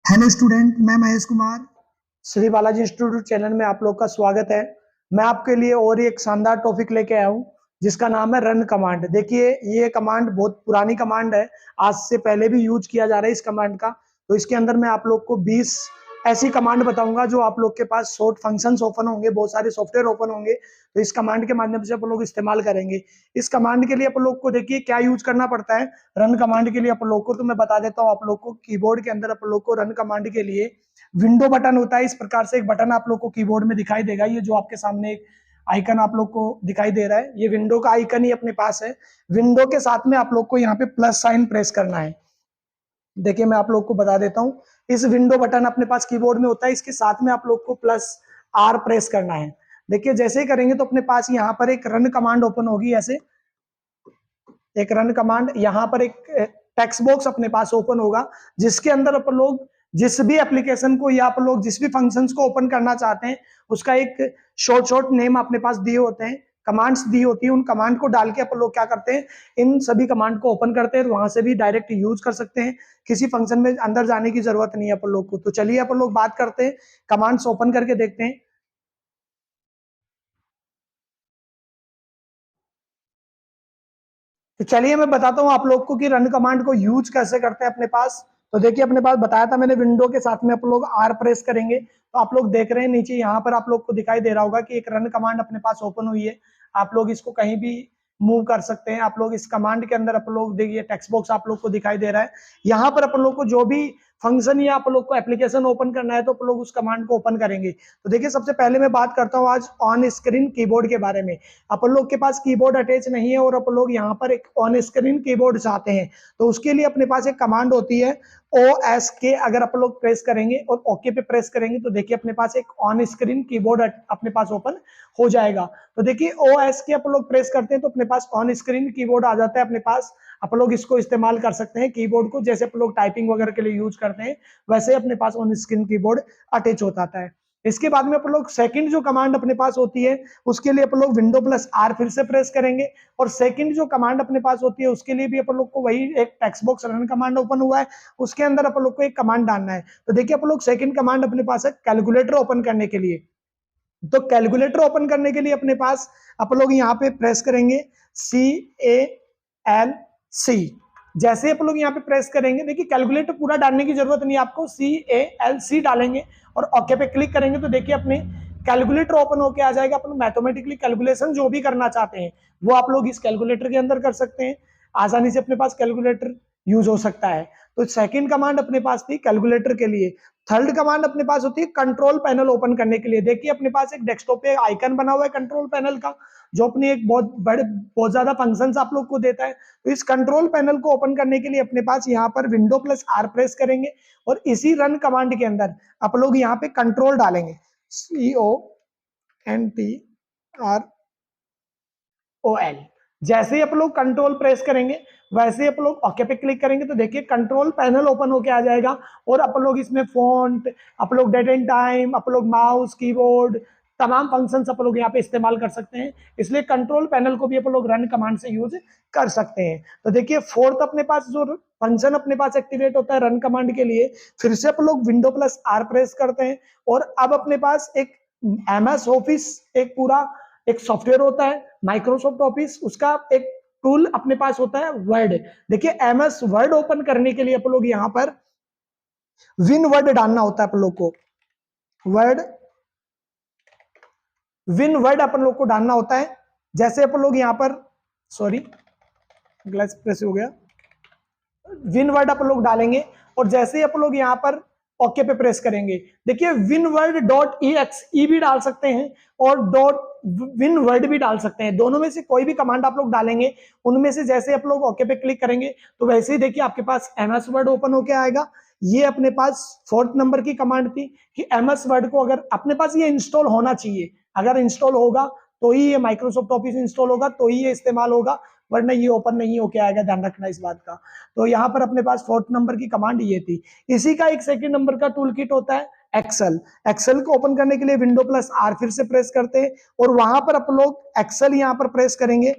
Hello student, मैं Mahesh Kumar. Shri Balaji institute channel में आप लोग का स्वागत है। मैं आपके लिए और एक शानदार टॉपिक लेके आया हूँ जिसका नाम है रन कमांड। देखिए, ये कमांड बहुत पुरानी कमांड है, आज से पहले भी यूज किया जा रहा है इस कमांड का। तो इसके अंदर मैं आप लोग को 20 ऐसी कमांड बताऊंगा जो आप लोग के पास शॉर्ट फंक्शंस ओपन होंगे, बहुत सारे सॉफ्टवेयर ओपन होंगे, तो इस कमांड के माध्यम से आप लोग इस्तेमाल करेंगे। इस कमांड के लिए आप लोग को देखिए क्या यूज करना पड़ता है। रन कमांड के लिए आप लोग को तो मैं बता देता हूँ आप लोग को, कीबोर्ड के अंदर आप लोग को रन कमांड के लिए विंडो बटन होता है। इस प्रकार से एक बटन आप लोग को कीबोर्ड में दिखाई देगा, ये जो आपके सामने एक आइकन आप लोग को दिखाई दे रहा है, ये विंडो का आइकन ही अपने पास है। विंडो के साथ में आप लोग को यहाँ पे प्लस साइन प्रेस करना है। देखिए, मैं आप लोग को बता देता हूँ, इस विंडो बटन अपने पास कीबोर्ड में होता है, इसके साथ में आप लोग को प्लस आर प्रेस करना है। देखिए, जैसे ही करेंगे तो अपने पास यहाँ पर एक रन कमांड ओपन होगी। ऐसे एक रन कमांड, यहाँ पर एक टेक्स्ट बॉक्स अपने पास ओपन होगा, जिसके अंदर अपन लोग जिस भी एप्लीकेशन को या अपन लोग जिस भी फंक्शंस को ओपन करना चाहते हैं उसका एक शॉर्ट नेम अपने पास दिए होते हैं, कमांड्स दी होती है। उन कमांड को डाल के अपन लोग क्या करते हैं, इन सभी कमांड को ओपन करते हैं, वहां से भी डायरेक्ट यूज कर सकते हैं। किसी फंक्शन में अंदर जाने की जरूरत नहीं है अपन लोग को। तो चलिए अपन लोग बात करते हैं, कमांड्स ओपन करके देखते हैं। तो चलिए मैं बताता हूँ आप लोग को कि रन कमांड को यूज कैसे करते हैं अपने पास। तो देखिए, अपने पास बताया था मैंने, विंडो के साथ में आप लोग आर प्रेस करेंगे तो आप लोग देख रहे हैं नीचे यहाँ पर आप लोग को दिखाई दे रहा होगा कि एक रन कमांड अपने पास ओपन हुई है। आप लोग इसको कहीं भी मूव कर सकते हैं। आप लोग इस कमांड के अंदर आप लोग देखिए टेक्स्ट बॉक्स आप लोग को दिखाई दे रहा है। यहाँ पर अपन लोग को जो भी फंक्शन या आप लोग को एप्लीकेशन ओपन करना है तो आप लोग उस कमांड को ओपन करेंगे। तो देखिए, सबसे पहले मैं बात करता हूँ आज ऑन स्क्रीन कीबोर्ड के बारे में। अपन लोग के पास कीबोर्ड अटैच नहीं है और अपन लोग यहाँ पर एक ऑन स्क्रीन कीबोर्ड चाहते हैं, तो उसके लिए अपने पास एक कमांड होती है OSK। अगर अपन लोग प्रेस करेंगे और ओके पे प्रेस करेंगे तो देखिए अपने पास एक ऑन स्क्रीन कीबोर्ड अपने पास ओपन हो जाएगा। तो देखिए, OSK अपन लोग प्रेस करते हैं तो अपने पास ऑन स्क्रीन कीबोर्ड आ जाता है अपने पास। अपन लोग इसको इस्तेमाल कर सकते हैं कीबोर्ड को, जैसे अपन लोग टाइपिंग वगैरह के लिए यूज करते हैं वैसे अपने pass on screen keyboard attach होता है। इसके बाद में अपन लोग सेकंड जो कमांड अपने पास होती है उसके लिए अपन लोग विंडो प्लस आर फिर से प्रेस करेंगे, और सेकंड जो कमांड अपने पास होती है उसके लिए भी अपन लोग को वही एक text box run command open हुआ है, उसके अंदर अपन लोग को एक कमांड डालना है। तो देखिए, अपन लोग सेकंड कमांड अपने पास है कैलकुलेटर ओपन करने के लिए। तो कैलकुलेटर ओपन करने के लिए अपने पास अपन लोग यहाँ पे प्रेस करेंगे CALC। जैसे अपन लोग यहाँ पे प्रेस करेंगे, देखिए कैलकुलेटर पूरा डालने की जरूरत नहीं है आपको, CALC डालेंगे और ओके पे क्लिक करेंगे तो देखिए अपने कैलकुलेटर ओपन होके आ जाएगा। अपन मैथमेटिकली कैलकुलेशन जो भी करना चाहते हैं वो आप लोग इस कैलकुलेटर के अंदर कर सकते हैं। आसानी से अपने पास कैलकुलेटर यूज हो सकता है। तो सेकंड कमांड अपने पास थी कैलकुलेटर के लिए। थर्ड कमांड अपने पास होती है कंट्रोल पैनल ओपन करने के लिए। देखिए, अपने पास एक डेस्कटॉप पे आइकन बना हुआ है कंट्रोल पैनल का, जो अपनी एक बहुत ज्यादा फंक्शंस आप लोग को देता है। तो इस कंट्रोल पैनल को ओपन करने के लिए अपने पास यहाँ पर विंडो प्लस आर प्रेस करेंगे और इसी रन कमांड के अंदर आप लोग यहाँ पे कंट्रोल डालेंगे, CONTROL। जैसे ही आप लोग कंट्रोल प्रेस करेंगे वैसे ही आप लोग ओके पे क्लिक करेंगे तो देखिए कंट्रोल पैनल ओपन होके आ जाएगा। और आप लोग इसमें फॉन्ट, आप लोग डेट एंड टाइम, आप लोग माउस, कीबोर्ड, तमाम फंक्शंस आप लोग यहाँ पे इस्तेमाल कर सकते हैं। इसलिए कंट्रोल पैनल को भी आप लोग रन कमांड से यूज कर सकते हैं। तो देखिए, फोर्थ अपने पास जो फंक्शन अपने पास एक्टिवेट होता है रन कमांड के लिए, फिर से आप लोग विंडो प्लस आर प्रेस करते हैं और अब अपने पास एक MS ऑफिस एक पूरा एक सॉफ्टवेयर होता है माइक्रोसॉफ्ट ऑफिस, उसका एक टूल अपने पास होता है वर्ड। देखिए, MS वर्ड ओपन करने के लिए आप लोग यहाँ पर विन वर्ड डालना होता है अपन लोग को, वर्ड विन वर्ड अपन लोग को डालना होता है। जैसे अपन लोग यहाँ पर, सॉरी ग्लास प्रेस हो गया, विन वर्ड अपन लोग डालेंगे और जैसे ही अपन लोग यहाँ पर ओके पे प्रेस करेंगे, देखिए winword.exe भी डाल सकते हैं और winword भी डाल सकते हैं। दोनों में से कोई भी कमांड आप लोग डालेंगे, उनमें से जैसे आप लोग ओके पे क्लिक करेंगे तो वैसे ही देखिए आपके पास MS वर्ड ओपन होके आएगा। ये अपने पास फोर्थ नंबर की कमांड थी कि MS वर्ड को अगर अपने पास ये इंस्टॉल होना चाहिए, अगर इंस्टॉल होगा तो ही ये माइक्रोसॉफ्ट ऑफिस इंस्टॉल होगा, तो ही ये इस्तेमाल होगा, वरना ये ओपन नहीं होके आएगा, ध्यान रखना इस बात का। तो यहाँ पर अपने पास फोर्थ नंबर की कमांड ये थी। इसी का एक सेकंड नंबर का टूल किट होता है एक्सेल। एक्सेल को ओपन करने के लिए विंडो प्लस आर फिर से प्रेस करते हैं और वहां पर अपन लोग एक्सेल यहाँ पर प्रेस करेंगे,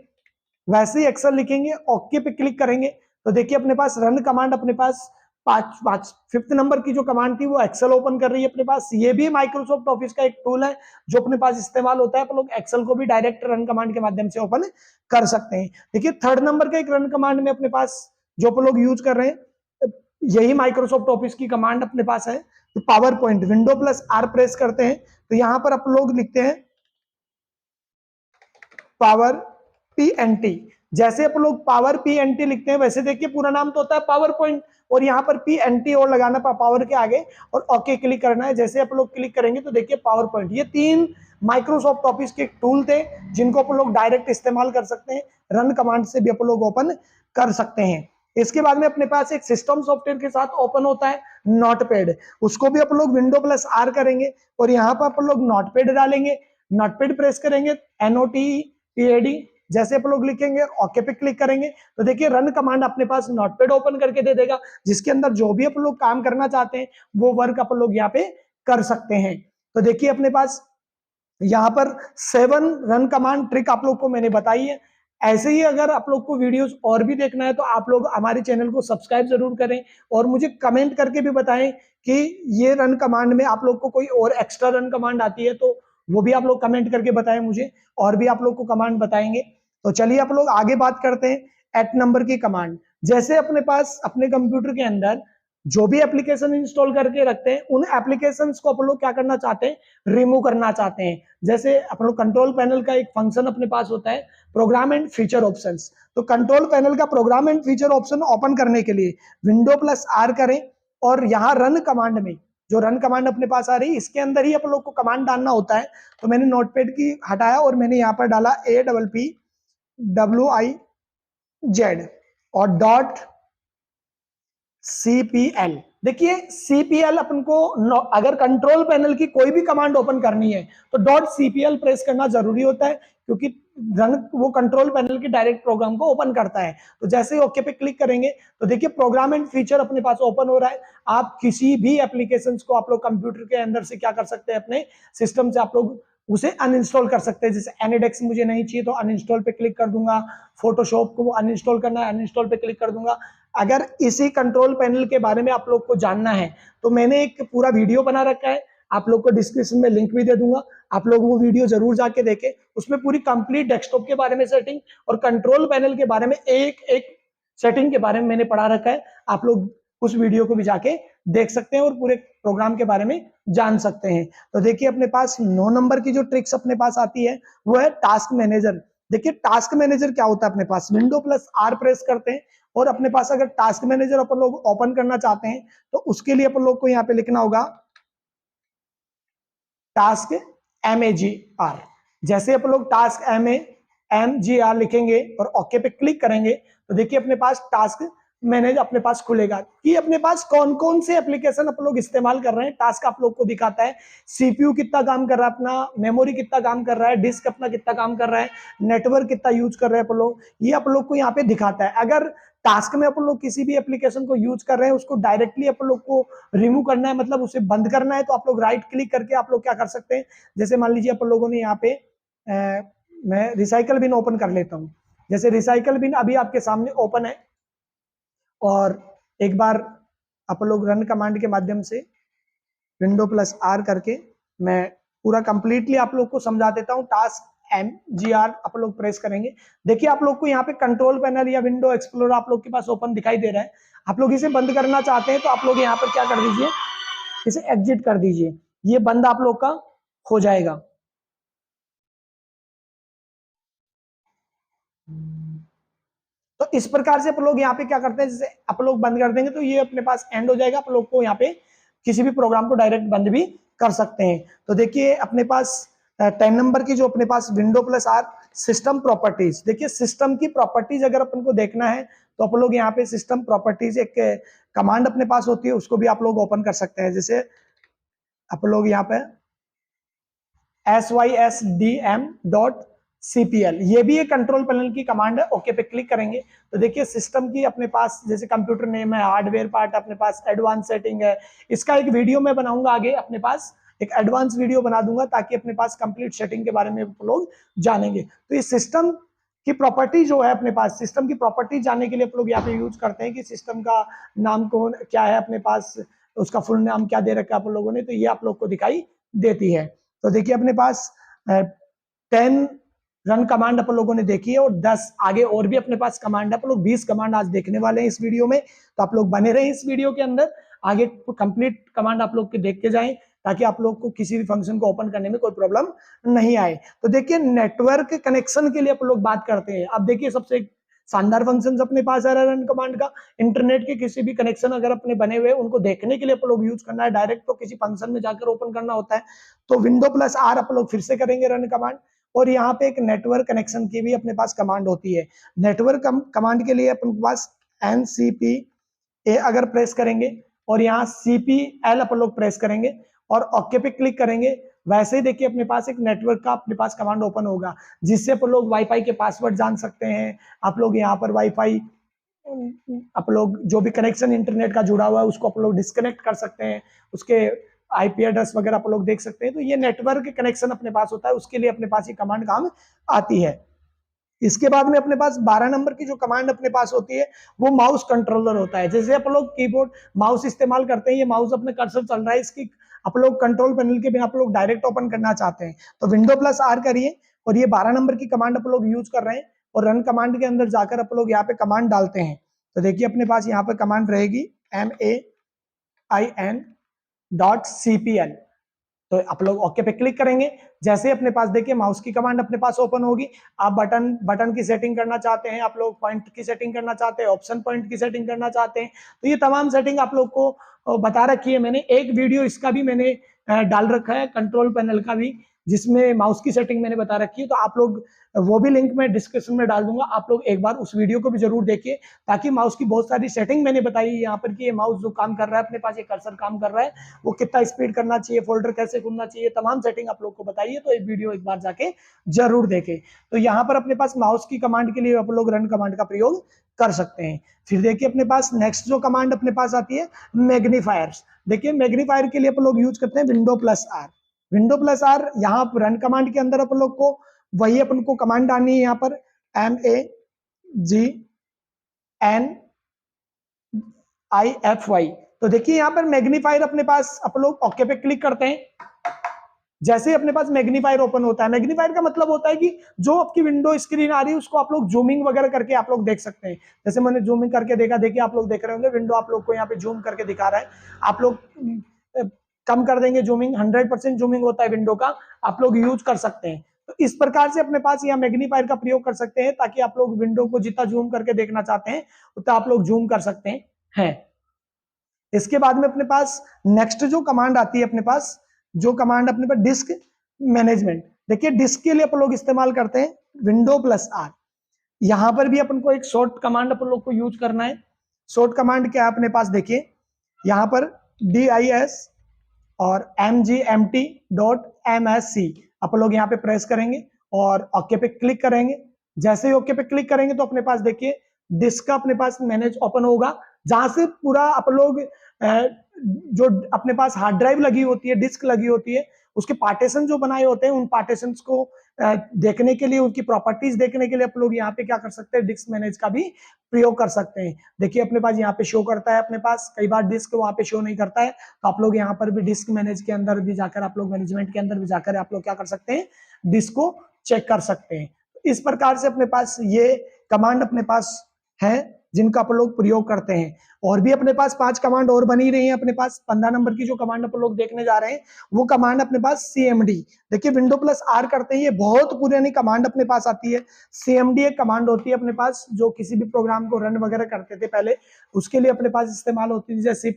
वैसे ही एक्सेल लिखेंगे, ओके पे क्लिक करेंगे तो देखिए अपने पास रन कमांड अपने पास फिफ्थ नंबर की जो कमांड थी वो एक्सेल ओपन कर रही है अपने पास। ये भी माइक्रोसॉफ्ट ऑफिस का एक टूल है जो अपने पास इस्तेमाल होता है। आप लोग एक्सेल को भी डायरेक्ट रन कमांड के माध्यम से ओपन कर सकते हैं। देखिए थर्ड नंबर का एक रन कमांड में अपने पास जो आप लोग यूज कर रहे हैं, यही माइक्रोसॉफ्ट ऑफिस की कमांड अपने पास है। तो power point window plus are press करते हैं तो यहां पर आप लोग लिखते हैं पावर पीएनटी। जैसे आप लोग पावर पीएनटी लिखते हैं वैसे देखिए पूरा नाम तो होता है पावर पॉइंट, और यहाँ पर पीएनटी और लगाना पावर के आगे और ओके क्लिक करना है। जैसे आप लोग क्लिक करेंगे तो देखिए पावर पॉइंट। ये 3 माइक्रोसॉफ्ट ऑफिस के टूल थे जिनको आप लोग डायरेक्ट इस्तेमाल कर सकते हैं, रन कमांड से भी आप लोग ओपन कर सकते हैं। इसके बाद में अपने पास एक सिस्टम सॉफ्टवेयर के साथ ओपन होता है नोटपैड। उसको भी आप लोग विंडो प्लस आर करेंगे और यहाँ पर आप लोग नोटपैड डालेंगे, नोटपैड प्रेस करेंगे, NOTPAD जैसे आप लोग लिखेंगे, ओके पे क्लिक करेंगे तो देखिए रन कमांड अपने पास नोटपैड ओपन करके दे देगा, जिसके अंदर जो भी आप लोग काम करना चाहते हैं वो वर्क आप लोग यहाँ पे कर सकते हैं। तो देखिए अपने पास यहाँ पर 7 रन कमांड ट्रिक आप लोग को मैंने बताई है। ऐसे ही अगर आप लोग को वीडियोस और भी देखना है तो आप लोग हमारे चैनल को सब्सक्राइब जरूर करें और मुझे कमेंट करके भी बताएं कि ये रन कमांड में आप लोग को कोई और एक्स्ट्रा रन कमांड आती है तो वो भी आप लोग कमेंट करके बताएं मुझे, और भी आप लोग को कमांड बताएंगे। तो चलिए आप लोग आगे बात करते हैं एट नंबर की कमांड। जैसे अपने पास अपने कंप्यूटर के अंदर जो भी एप्लीकेशन इंस्टॉल करके रखते हैं उन एप्लीकेशंस को आप लोग क्या करना चाहते हैं, रिमूव करना चाहते हैं। जैसे अपन लोग कंट्रोल पैनल का एक फंक्शन अपने पास होता है प्रोग्राम एंड फीचर ऑप्शंस। तो कंट्रोल पैनल का program and feature option open करने के लिए विंडो प्लस आर करें और यहाँ रन कमांड में जो रन कमांड अपने पास आ रही है इसके अंदर ही अपन लोग को कमांड डालना होता है। तो मैंने नोटपैड की हटाया और मैंने यहाँ पर डाला APPWIZ और .CPL। देखिए CPL अपन को अगर कंट्रोल पैनल की कोई भी कमांड ओपन करनी है तो .CPL प्रेस करना जरूरी होता है, क्योंकि रन वो कंट्रोल पैनल की डायरेक्ट प्रोग्राम को ओपन करता है। तो जैसे ही ओके पे क्लिक करेंगे तो देखिए प्रोग्राम एंड फीचर अपने पास ओपन हो रहा है। आप किसी भी एप्लीकेशन को आप लोग कंप्यूटर के अंदर से क्या कर सकते हैं, अपने सिस्टम से आप लोग उसे अनइंस्टॉल कर सकते हैं। जैसे एनिडेक्स मुझे नहीं चाहिए तो अनइंस्टॉल पे क्लिक कर दूंगा, फोटोशॉप को अनइंस्टॉल करना है अनइंस्टॉल पे क्लिक कर दूंगा। अगर इसी कंट्रोल पैनल के बारे में आप लोग को जानना है तो मैंने एक पूरा वीडियो बना रखा है, आप लोग को डिस्क्रिप्शन में लिंक भी दे दूंगा, आप लोग वो वीडियो जरूर जाके देखें। उसमें पूरी कंप्लीट डेस्कटॉप के बारे में सेटिंग और कंट्रोल पैनल के बारे में एक एक सेटिंग के बारे में मैंने पढ़ा रखा है। आप लोग उस वीडियो को भी जाके देख सकते हैं और पूरे प्रोग्राम के बारे में जान सकते हैं। तो देखिए अपने पास 9 नंबर की जो ट्रिक्स अपने पास आती है वो है टास्क मैनेजर। देखिए टास्क मैनेजर क्या होता है, अपने पास विंडो प्लस आर प्रेस करते हैं और अपने पास अगर टास्क मैनेजर अपन लोग ओपन करना चाहते हैं तो उसके लिए अपन लोग को यहाँ पे लिखना होगा टास्क MAGR। जैसे अपन लोग टास्क MAGR लिखेंगे और ओके पे क्लिक करेंगे तो देखिए अपने पास टास्क मैनेज अपने पास खुलेगा कि अपने पास कौन कौन से एप्लीकेशन अपन लोग इस्तेमाल कर रहे हैं। टास्क आप लोग को दिखाता है, CPU कितना काम कर रहा है अपना, मेमोरी कितना काम कर रहा है, डिस्क अपना कितना काम कर रहा है, नेटवर्क कितना यूज कर रहे हैं अपन लोग, ये आप लोग को यहाँ पे दिखाता है। अगर टास्क में अपन लोग किसी भी एप्लीकेशन को यूज कर रहे हैं उसको डायरेक्टली अपन लोग को रिमूव करना है, मतलब उसे बंद करना है, तो आप लोग राइट क्लिक करके आप लोग क्या कर सकते हैं, जैसे मान लीजिए अपन लोगों ने यहाँ पे मैं रिसाइकल बिन ओपन कर लेता हूँ। जैसे रिसाइकल बिन अभी आपके सामने ओपन है और एक बार आप लोग रन कमांड के माध्यम से विंडो प्लस आर करके मैं पूरा कंप्लीटली आप लोग को समझा देता हूँ। टास्क MGR आप लोग प्रेस करेंगे, देखिए आप लोग को यहाँ पे कंट्रोल पैनल या विंडो एक्सप्लोरर आप लोग के पास ओपन दिखाई दे रहा है। आप लोग इसे बंद करना चाहते हैं तो आप लोग यहाँ पर क्या कर दीजिए, इसे एग्जिट कर दीजिए, ये बंद आप लोग का हो जाएगा। तो इस प्रकार से आप लोग यहाँ पे क्या करते हैं, जैसे आप लोग बंद कर देंगे तो ये अपने पास एंड हो जाएगा। आप लोग को यहाँ पे किसी भी प्रोग्राम को डायरेक्ट बंद भी कर सकते हैं। तो देखिए अपने पास 10 नंबर की जो अपने पास window plus R system properties. देखिए सिस्टम की प्रॉपर्टीज अगर अपन को देखना है तो आप लोग यहाँ पे सिस्टम प्रॉपर्टीज एक कमांड अपने पास होती है, उसको भी आप लोग ओपन कर सकते हैं। जैसे आप लोग यहाँ पे SYSDM.CPL, ये भी एक कंट्रोल पैनल की कमांड है। ओके पे क्लिक करेंगे तो देखिए सिस्टम की अपने पास जैसे कंप्यूटर नेम है, हार्डवेयर पार्ट अपने पास, एडवांस सेटिंग है। इसका एक वीडियो मैं बनाऊंगा आगे, अपने पास एक एडवांस वीडियो बना दूंगा ताकि अपने पास कंप्लीट सेटिंग के बारे में लोग जानेंगे। तो ये सिस्टम की प्रॉपर्टी जो है अपने पास, सिस्टम की प्रॉपर्टी जानने के लिए आप लोग यहाँ पे यूज करते हैं कि सिस्टम का नाम कौन क्या है अपने पास, उसका फुल नाम क्या दे रखा है आप लोगों ने, तो ये आप लोग को दिखाई देती है। तो देखिए अपने पास 10 रन कमांड आप लोगों ने देखी है और 10 आगे और भी अपने पास कमांड है। आप लोग 20 कमांड आज देखने वाले हैं इस वीडियो में, तो आप लोग बने रहे इस वीडियो के अंदर, आगे कंप्लीट कमांड आप लोग के देख के जाएं ताकि आप लोग को किसी भी फंक्शन को ओपन करने में कोई प्रॉब्लम नहीं आए। तो देखिए नेटवर्क कनेक्शन के लिए आप लोग बात करते हैं। अब देखिए सबसे शानदार फंक्शन अपने पास आ रहा है रन कमांड का। इंटरनेट के किसी भी कनेक्शन अगर अपने बने हुए उनको देखने के लिए आप लोग यूज करना है, डायरेक्ट तो किसी फंक्शन में जाकर ओपन करना होता है, तो विंडो प्लस आर आप लोग फिर से करेंगे रन कमांड। और यहाँ पे एक नेटवर्क कनेक्शन की भी अपने पास कमांड होती है। नेटवर्क कमांड के लिए अपने पास NCPA अगर प्रेस करेंगे और यहाँ CPL अपन लोग प्रेस करेंगे और ओके पे क्लिक करेंगे, वैसे ही देखिए अपने पास एक नेटवर्क का अपने पास कमांड ओपन होगा जिससे अपन लोग वाईफाई के पासवर्ड जान सकते हैं। आप लोग यहाँ पर वाईफाई आप लोग जो भी कनेक्शन इंटरनेट का जुड़ा हुआ है उसको आप लोग डिस्कनेक्ट कर सकते हैं, उसके IP एड्रेस वगैरह आप लोग देख सकते हैं। तो ये नेटवर्क कनेक्शन अपने पास होता है, उसके लिए अपने पास ये कमांड काम आती है। इसके बाद में अपने पास 12 नंबर की जो कमांड अपने पास होती है वो माउस कंट्रोलर होता है। जैसे आप लोग कीबोर्ड माउस इस्तेमाल करते हैं, ये माउस अपने कर्सर चल रहा है, इसकी आप लोग कंट्रोल पैनल के बिना आप लोग डायरेक्ट ओपन करना चाहते हैं तो विंडो प्लस आर करिए और ये 12 नंबर की कमांड आप लोग यूज कर रहे हैं और रन कमांड के अंदर जाकर आप लोग यहाँ पे कमांड डालते हैं। तो देखिए अपने पास यहाँ पे कमांड रहेगी MAIN.CPL, तो आप लोग ओके पे क्लिक करेंगे। जैसे अपने पास देखिए माउस की कमांड अपने पास ओपन होगी। आप बटन की सेटिंग करना चाहते हैं, आप लोग पॉइंट की सेटिंग करना चाहते हैं, ऑप्शन पॉइंट की सेटिंग करना चाहते हैं, तो ये तमाम सेटिंग आप लोग को बता रखी है मैंने। एक वीडियो इसका भी मैंने डाल रखा है कंट्रोल पैनल का भी, जिसमें माउस की सेटिंग मैंने बता रखी है, तो आप लोग वो भी लिंक मैं डिस्क्रिप्शन में डाल दूंगा, आप लोग एक बार उस वीडियो को भी जरूर देखिए ताकि माउस की बहुत सारी सेटिंग मैंने बताई है यहाँ पर कि ये माउस जो काम कर रहा है अपने पास, ये कर्सर काम कर रहा है, वो कितना स्पीड करना चाहिए, फोल्डर कैसे खुलना चाहिए, तमाम सेटिंग आप लोग को बताइए। तो ये वीडियो एक बार जाके जरूर देखें। तो यहाँ पर अपने पास माउस की कमांड के लिए आप लोग रन कमांड का प्रयोग कर सकते हैं। फिर देखिए अपने पास नेक्स्ट जो कमांड अपने पास आती है मैग्नीफायर्स। देखिए मैग्नीफायर के लिए आप लोग यूज करते हैं window plus R. Window plus R यहाँ रन कमांड के अंदर अपन लोग को वही अपन को कमांड डालनी है, यहाँ पर MAGNIFY। तो देखिए यहाँ पर मैग्नीफायर अपने पास आप लोग ओके पे क्लिक करते हैं। जैसे ही अपने पास मैग्नीफायर ओपन होता है, मैग्नीफायर का मतलब होता है कि जो आपकी विंडो स्क्रीन आ रही है उसको आप लोग जूमिंग वगैरह करके आप लोग देख सकते हैं। जैसे मैंने जूमिंग करके देखा, देखिए आप लोग देख रहे होंगे विंडो आप लोग को यहाँ पे जूम करके दिखा रहा है। आप लोग कम कर देंगे जूमिंग, 100% जूमिंग होता है विंडो का, आप लोग यूज कर सकते हैं। तो इस प्रकार से अपने पास यहाँ मैग्नीफायर का प्रयोग कर सकते हैं ताकि आप लोग विंडो को जितना जूम करके देखना चाहते हैं उतना आप लोग जूम कर सकते हैं। इसके बाद में अपने पास नेक्स्ट जो कमांड आती है अपने पास, जो कमांड अपने पास डिस्क मैनेजमेंट। देखिए डिस्क के लिए अपन लोग इस्तेमाल करते हैं विंडो प्लस आर। यहां पर भी अपन को एक शॉर्ट कमांड अपन लोग को यूज करना है। शॉर्ट कमांड क्या है अपने पास, देखिए यहां पर DIS और MGMT.MSC अपन लोग यहाँ पे प्रेस करेंगे और ओके पे क्लिक करेंगे। जैसे ही ओके पे क्लिक करेंगे तो अपने पास देखिए डिस्क का अपने पास मैनेज ओपन होगा, जहां से पूरा आप लोग जो अपने पास हार्ड ड्राइव लगी होती है, डिस्क लगी होती है, उसके पार्टीशन जो बनाए होते हैं उन पार्टीशन को देखने के लिए, उनकी प्रॉपर्टीज देखने के लिए आप लोग यहाँ पे क्या कर सकते हैं, डिस्क मैनेज का भी प्रयोग कर सकते हैं। देखिए अपने पास यहाँ पे शो करता है, अपने पास कई बार डिस्क वहां पे शो नहीं करता है, तो आप लोग यहाँ पर भी डिस्क मैनेज के अंदर भी जाकर आप लोग मैनेजमेंट के अंदर भी जाकर आप लोग क्या कर सकते हैं, डिस्क को चेक कर सकते हैं। इस प्रकार से अपने पास ये कमांड अपने पास है जिनका आप लोग प्रयोग करते हैं। और भी अपने पास 5 कमांड और बनी रही है। अपने पास 15 नंबर की जो कमांड अपन लोग देखने जा रहे हैं वो कमांड अपने पास CMD। देखिए विंडो प्लस आर करते हैं, ये बहुत पुरानी कमांड अपने पास आती है। CMD एक कमांड होती है अपने पास जो किसी भी प्रोग्राम को रन वगैरह करते थे पहले, उसके लिए अपने पास इस्तेमाल होती थी। जैसे C++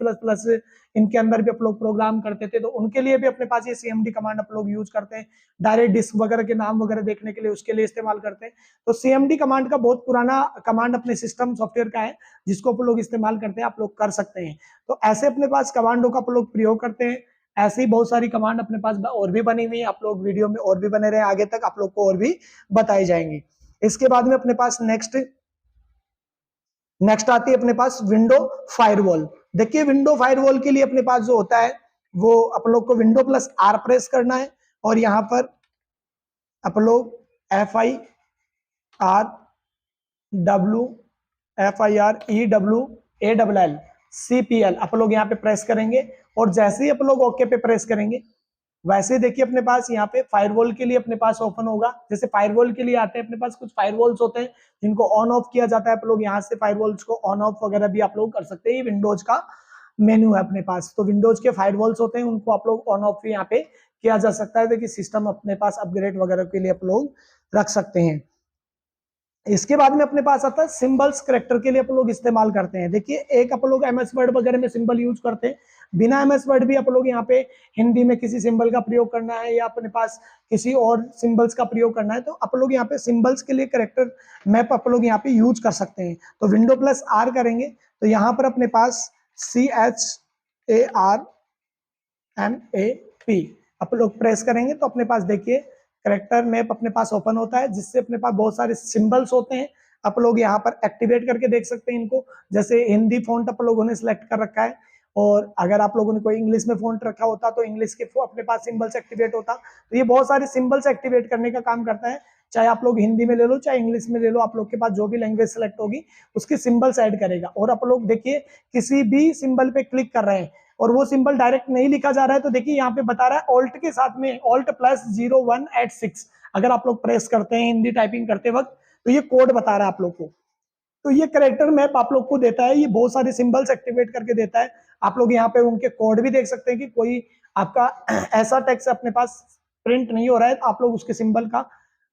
इनके अंदर भी आप लोग प्रोग्राम करते थे तो उनके लिए भी अपने पास ये CMD कमांड आप लोग यूज करते हैं। डायरेक्ट डिस्क वगैरह के नाम वगैरह देखने के लिए उसके लिए इस्तेमाल करते हैं। तो CMD कमांड का बहुत पुराना कमांड अपने सिस्टम सॉफ्टवेयर का है जिसको आप लोग इस्तेमाल करते हैं, आप लोग कर सकते हैं। तो ऐसे अपने पास कमांडों का आप लोग प्रयोग करते हैं। ऐसे ही बहुत सारी कमांड अपने पास और भी बनी हुई है, आप लोग वीडियो में और भी बने रहे, आगे तक आप लोग को और भी बताई जाएंगी। इसके बाद में अपने पास नेक्स्ट आती है अपने पास विंडो फायरवॉल। देखिए विंडो फायरवॉल के लिए अपने पास जो होता है वो आप लोग को विंडो प्लस आर प्रेस करना है और यहाँ पर आप लोग FI RWFIREWALL आप लोग यहाँ पे प्रेस करेंगे और जैसे ही आप लोग ओके पे प्रेस करेंगे वैसे देखिए अपने पास यहाँ पे फायरवॉल के लिए अपने पास ओपन होगा। जैसे फायरवॉल के लिए आते हैं अपने पास कुछ फायरवॉल्स होते हैं जिनको ऑन ऑफ किया जाता है। आप लोग यहाँ से फायरवॉल्स को ऑन ऑफ वगैरह भी आप लोग कर सकते हैं। ये विंडोज का मेन्यू है अपने पास। तो विंडोज के फायरवॉल्स होते हैं उनको आप लोग ऑन ऑफ भी यहाँ पे किया जा सकता है। देखिए सिस्टम अपने पास अपग्रेड वगैरह के लिए आप लोग रख सकते हैं। इसके बाद में अपने पास आता है सिंबल्स करेक्टर के लिए आप लोग इस्तेमाल करते हैं। देखिए एक आप लोग एमएस वर्ड वगैरह में सिंबल यूज करते हैं। बिना एमएस वर्ड भी आप लोग यहाँ पे हिंदी में किसी सिंबल का प्रयोग करना है या अपने पास किसी और सिंबल्स का प्रयोग करना है तो आप लोग यहाँ पे सिंबल्स के लिए करेक्टर मैप आप लोग यहाँ पे यूज कर सकते हैं। तो विंडो प्लस आर करेंगे तो यहाँ पर अपने पास CHARMAP आप लोग प्रेस करेंगे तो अपने पास देखिए करेक्टर मैप अपने पास ओपन होता है जिससे अपने पास बहुत सारे सिंबल्स होते हैं। आप लोग यहाँ पर एक्टिवेट करके देख सकते हैं इनको। जैसे हिंदी फॉन्ट आप लोगों ने सिलेक्ट कर रखा है और अगर आप लोगों ने कोई इंग्लिश में फॉन्ट रखा होता तो इंग्लिश के अपने पास सिंबल्स एक्टिवेट होता। तो ये बहुत सारे सिंबल्स एक्टिवेट करने का काम करता है। चाहे आप लोग हिंदी में ले लो चाहे इंग्लिश में ले लो, आप लोग के पास जो भी लैंग्वेज सेलेक्ट होगी उसकी सिंबल्स ऐड करेगा। और आप लोग देखिए किसी भी सिंबल पे क्लिक कर रहे हैं और वो सिंबल डायरेक्ट नहीं लिखा जा रहा है तो देखिए यहाँ पे बता रहा है ऑल्ट के साथ में Alt+0186 अगर आप लोग प्रेस करते हैं हिंदी टाइपिंग करते वक्त तो ये कोड बता रहा है आप लोग को। तो ये करेक्टर मैप आप लोग को देता है। ये बहुत सारे सिंबल्स एक्टिवेट करके देता है। आप लोग यहाँ पे उनके कोड भी देख सकते हैं कि कोई आपका ऐसा टेक्स्ट अपने पास प्रिंट नहीं हो रहा है तो आप लोग उसके सिंबल का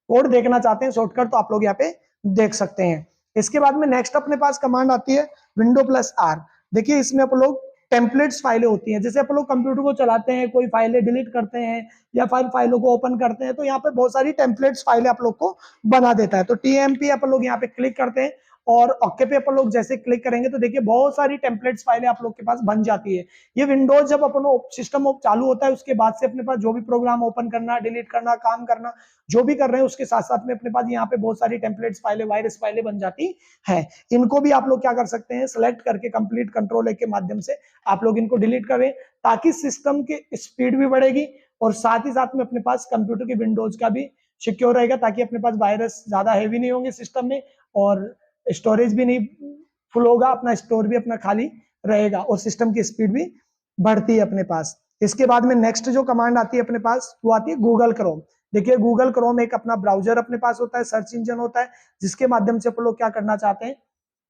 कोड देखना चाहते हैं शॉर्टकट तो आप लोग यहाँ पे देख सकते हैं। इसके बाद में नेक्स्ट अपने पास कमांड आती है विंडो प्लस आर। देखिए इसमें आप लोग टेम्पलेट्स फाइलें होती हैं। जैसे आप लोग कंप्यूटर को चलाते हैं कोई फाइलें डिलीट करते हैं या फिर फाइलों को ओपन करते हैं तो यहाँ पे बहुत सारी टेम्पलेट्स फाइलें आप लोग को बना देता है। तो TMP आप लोग यहाँ पे क्लिक करते हैं और ओके पे अपन लोग जैसे क्लिक करेंगे तो देखिए बहुत सारी टेम्पलेट्स फाइलें आप लोग के पास बन जाती है। ये विंडोज जब अपन सिस्टम चालू होता है उसके बाद से अपने पास जो भी प्रोग्राम ओपन करना डिलीट करना काम करना जो भी कर रहे हैं उसके साथ साथ में अपने पास यहाँ पे बहुत सारी टेम्पलेट्स फाइलें वायरस फाइलें बन जाती है। इनको भी आप लोग क्या कर सकते हैं सेलेक्ट करके कंप्लीट कंट्रोल के माध्यम से आप लोग इनको डिलीट करें ताकि सिस्टम की स्पीड भी बढ़ेगी और साथ ही साथ में अपने पास कंप्यूटर के विंडोज का भी सिक्योर रहेगा ताकि अपने पास वायरस ज्यादा हैवी नहीं होंगे सिस्टम में और स्टोरेज भी नहीं फुल होगा, अपना स्टोर भी अपना खाली रहेगा और सिस्टम की स्पीड भी बढ़ती है अपने पास। इसके बाद में नेक्स्ट जो कमांड आती है अपने पास वो आती है गूगल क्रोम। देखिए गूगल क्रोम एक अपना ब्राउजर अपने पास होता है, सर्च इंजन होता है जिसके माध्यम से आप लोग क्या करना चाहते हैं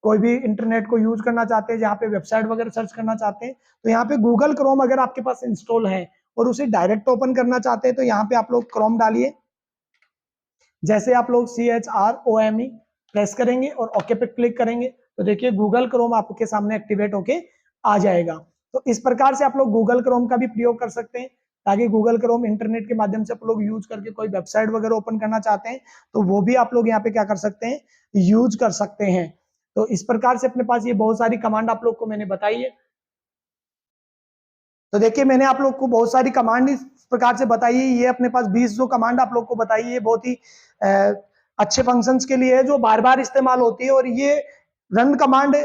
कोई भी इंटरनेट को यूज करना चाहते हैं जहाँ पे वेबसाइट वगैरह सर्च करना चाहते हैं तो यहाँ पे गूगल क्रोम अगर आपके पास इंस्टॉल है और उसे डायरेक्ट ओपन करना चाहते हैं तो यहाँ पे आप लोग क्रोम डालिए। जैसे आप लोग CHROME प्रेस करेंगे और ओके पे क्लिक करेंगे तो देखिए गूगल क्रोम आपके सामने एक्टिवेट होके आ जाएगा। तो इस प्रकार से आप लोग गूगल क्रोम का भी प्रयोग कर सकते हैं ताकि गूगल क्रोम इंटरनेट के माध्यम से आप लोग यूज करके कोई वेबसाइट वगैरह ओपन करना चाहते हैं तो वो भी आप लोग यहाँ पे क्या कर सकते हैं यूज कर सकते हैं। तो इस प्रकार से अपने पास ये बहुत सारी कमांड आप लोग को मैंने बताई है। तो देखिए मैंने आप लोग को बहुत सारी कमांड इस प्रकार से बताई है। ये अपने पास 20 जो कमांड आप लोग को बताई है बहुत ही अच्छे फंक्शंस के लिए है जो बार बार इस्तेमाल होती है। और ये रन कमांड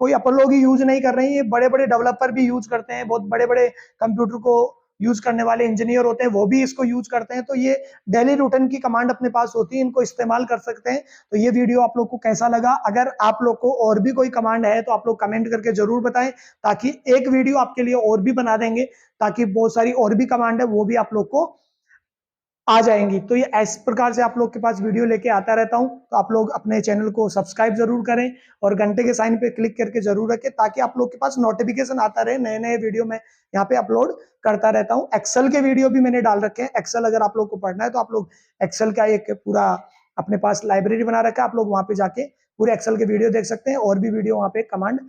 कोई अपन लोग ही यूज नहीं कर रहे हैं, ये बड़े बड़े डेवलपर भी यूज करते हैं। बहुत बड़े बड़े कंप्यूटर को यूज करने वाले इंजीनियर होते हैं वो भी इसको यूज करते हैं। तो ये डेली रूटीन की कमांड अपने पास होती है, इनको इस्तेमाल कर सकते हैं। तो ये वीडियो आप लोग को कैसा लगा? अगर आप लोग को और भी कोई कमांड है तो आप लोग कमेंट करके जरूर बताएं ताकि एक वीडियो आपके लिए और भी बना देंगे ताकि बहुत सारी और भी कमांड है वो भी आप लोग को आ जाएंगी। तो ये इस प्रकार से आप लोग के पास वीडियो लेके आता रहता हूं। तो आप लोग अपने चैनल को सब्सक्राइब जरूर करें और घंटे के साइन पे क्लिक करके जरूर रखें ताकि आप लोग के पास नोटिफिकेशन आता रहे। नए नए वीडियो में यहाँ पे अपलोड करता रहता हूँ। एक्सेल के वीडियो भी मैंने डाल रखे हैं। एक्सेल अगर आप लोग को पढ़ना है तो आप लोग एक्सेल का एक पूरा अपने पास लाइब्रेरी बना रखा है, आप लोग वहां पे जाके पूरे एक्सेल के वीडियो देख सकते हैं और भी वीडियो वहां पे कमांड